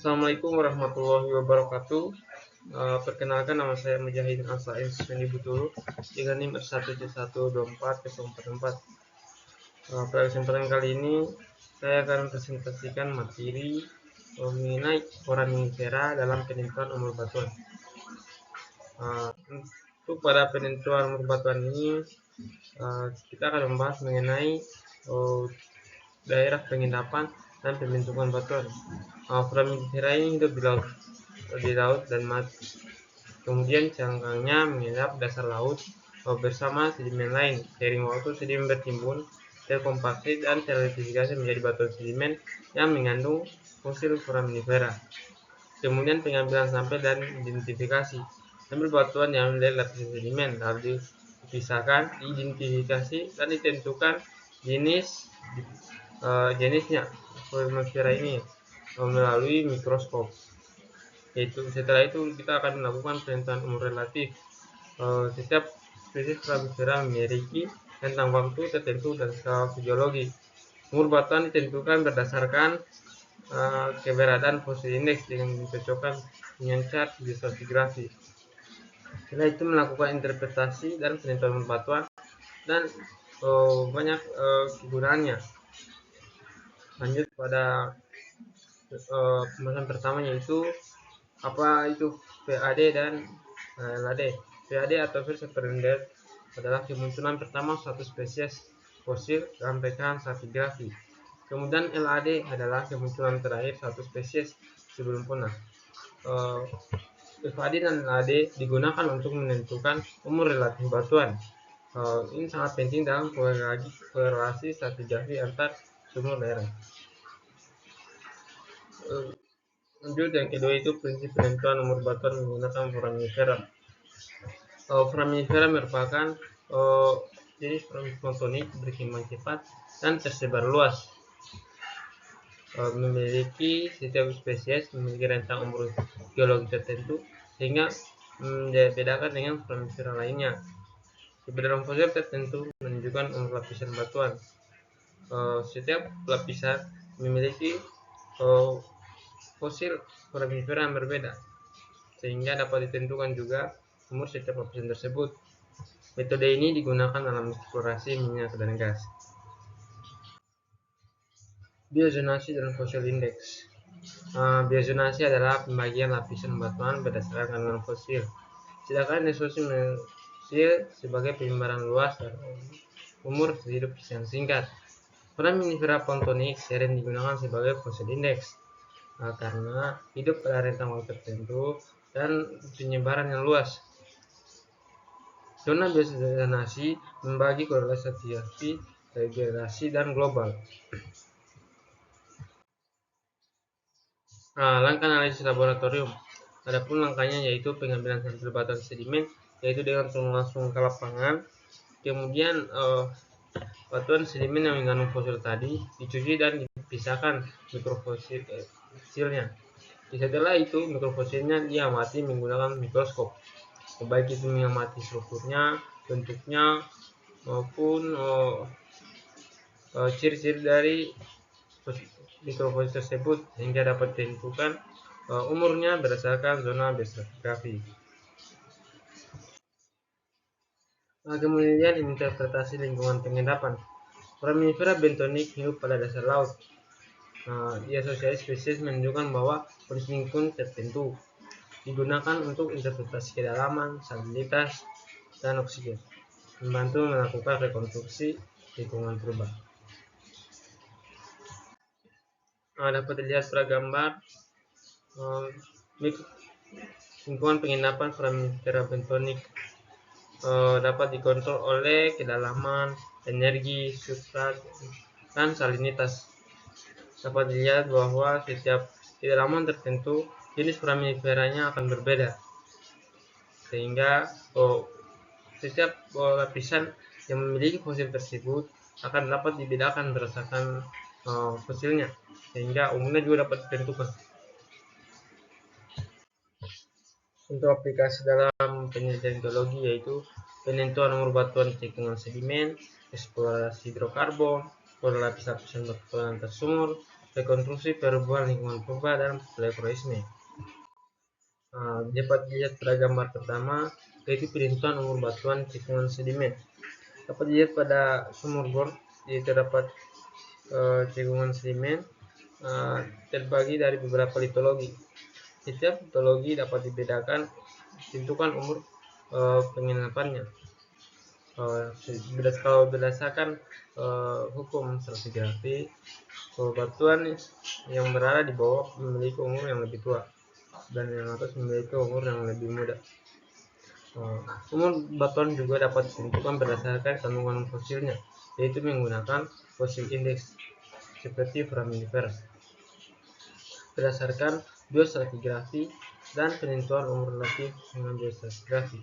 Assalamualaikum warahmatullahi wabarakatuh. Perkenalkan, nama saya Mujahid Al-Sain Siswandi Butulu dengan NIM R1C1240444. Pada kesempatan kali ini saya akan presentasikan materi mengenai foraminifera dalam penentuan umur batuan. Untuk pada penentuan umur batuan ini kita akan membahas mengenai daerah penginapan dan pembentukan batuan. Foraminifera ini hidup di laut dan mati. Kemudian cangkangnya mengendap dasar laut bersama sedimen lain. Seiring waktu sedimen bertimbun, terkompaksi dan terelififikasi menjadi batuan sedimen yang mengandung fosil foraminifera. Kemudian pengambilan sampel dan identifikasi. Ambil batuan yang dari lapisan sedimen, lalu dipisahkan, diidentifikasi dan ditentukan jenisnya foraminifera ini melalui mikroskop. Setelah itu kita akan melakukan penentuan umur relatif. Setiap spesies foraminifera memiliki rentang waktu tertentu dan skala fisiologi. Umur batuan ditentukan berdasarkan keberadaan fosil indeks dengan dicocokkan dengan chart di stratigrafi. Setelah itu melakukan interpretasi dan penentuan umur batuan dan banyak kegunaannya. Lanjut pada pembahasan pertama, yaitu apa itu PAD dan LAD. PAD atau First Apparent adalah kemunculan pertama suatu spesies fosil dalam rekaman stratigrafi. Kemudian LAD adalah kemunculan terakhir suatu spesies sebelum punah. FAD dan LAD digunakan untuk menentukan umur relatif batuan. Ini sangat penting dalam korelasi stratigrafi antar sumur daerah. Lanjut, yang kedua itu prinsip penentuan umur batuan menggunakan foraminifera. Foraminifera merupakan jenis montonik berkembang cepat dan tersebar luas. Setiap spesies memiliki rentang umur geologi tertentu sehingga dibedakan dengan foraminifera lainnya. Keberadaan fosil tertentu menunjukkan umur lapisan batuan. Setiap lapisan memiliki fosil foraminifera yang berbeda, sehingga dapat ditentukan juga umur setiap lapisan tersebut. Metode ini digunakan dalam eksplorasi minyak dan gas. Biozonasi dan fosil indeks. Biozonasi adalah pembagian lapisan batuan berdasarkan kandungan fosil, sedangkan fosil sebagai penyebaran luas dan umur hidup yang singkat. Foraminifera pontonik sering digunakan sebagai fosil indeks karena hidup pada rentang waktu tertentu dan penyebaran yang luas. Zona biozonasi membagi korelasi stratigrafi, degradasi, dan global. Langkah analisis laboratorium. Adapun langkahnya yaitu pengambilan sampel batuan sedimen, yaitu dengan turun langsung ke lapangan. Kemudian batuan sedimen yang mengandung fosil tadi dicuci dan dipisahkan mikrofosilnya. Setelah itu mikrofosilnya diamati menggunakan mikroskop, baik itu mengamati strukturnya, bentuknya, maupun ciri-ciri dari mikrofosil tersebut, sehingga dapat ditentukan umurnya berdasarkan zona stratigrafi. Kemudian interpretasi lingkungan pengendapan. Foraminifera bentonik hidup pada dasar laut. Di asosiasi spesies menunjukkan bahwa kondisi lingkungan tertentu digunakan untuk interpretasi kedalaman, salinitas, dan oksigen, membantu melakukan rekonstruksi lingkungan purba. Dapat dilihat pada gambar lingkungan penginapan foraminifera bentonik dapat dikontrol oleh kedalaman, energi, substrat, dan salinitas. Dapat dilihat bahwa setiap kedalaman tertentu jenis foraminiferanya akan berbeda, sehingga setiap lapisan yang memiliki fosil tersebut akan dapat dibedakan berdasarkan fosilnya, sehingga umurnya juga dapat ditentukan. Untuk aplikasi dalam penelitian geologi, yaitu penentuan umur batuan cekungan sedimen, eksplorasi hidrokarbon, korelasi lapisan batuan antar sumur, rekonstruksi perubahan lingkungan purba dan Pleistocene. Dapat dilihat pada gambar pertama, yaitu penentuan umur batuan tikungan sedimen. Dapat dilihat pada sumur bor, yaitu terdapat tikungan sedimen terbagi dari beberapa litologi. Setiap litologi dapat dibedakan tentukan umur penginapannya. Kalau berdasarkan hukum stratigrafi, batuan yang berada di bawah memiliki umur yang lebih tua dan yang atas memiliki umur yang lebih muda. Umur batuan juga dapat ditentukan berdasarkan kandungan fosilnya, yaitu menggunakan fosil indeks seperti foraminifera. Berdasarkan biostratigrafi dan penentuan umur relatif dengan biostratigrafi.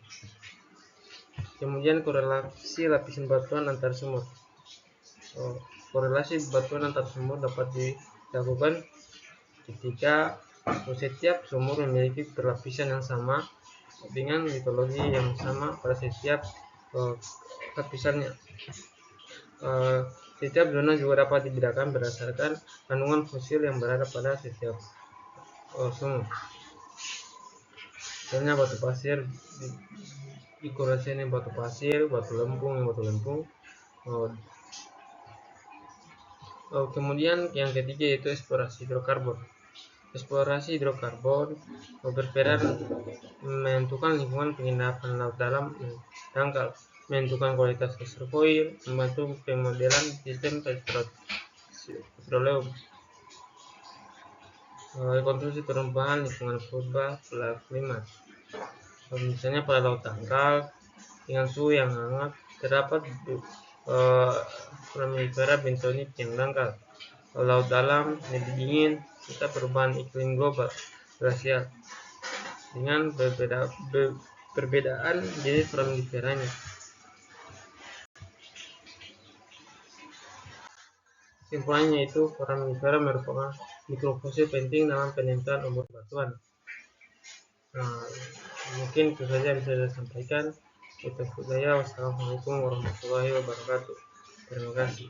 Kemudian korelasi lapisan batuan antar sumur. Korelasi batuan antar sumur dapat dilakukan ketika setiap sumur memiliki perlapisan yang sama dengan litologi yang sama pada setiap lapisannya. Setiap zona juga dapat dibedakan berdasarkan kandungan fosil yang berada pada setiap sumur. Misalnya batu pasir dikorelasikan batu pasir, batu lempung. Kemudian yang ketiga yaitu eksplorasi hidrokarbon. Eksplorasi hidrokarbon berperan menentukan lingkungan penginapan laut dalam dangkal, menentukan kualitas reservoir, membantu pemodelan sistem petroleum, rekonstruksi perubahan lingkungan purba pada klimat. Misalnya pada laut dangkal dengan suhu yang hangat terdapat foraminifera bentonik yang dangkal. Laut dalam lebih dingin serta perubahan iklim global glasial dengan perbedaan jenis foraminiferanya. Kesimpulannya itu, foraminifera merupakan mikrofosil penting dalam penentuan umur batuan. Mungkin itu saja bisa saya sampaikan. Wassalamualaikum warahmatullahi wabarakatuh. Terima kasih.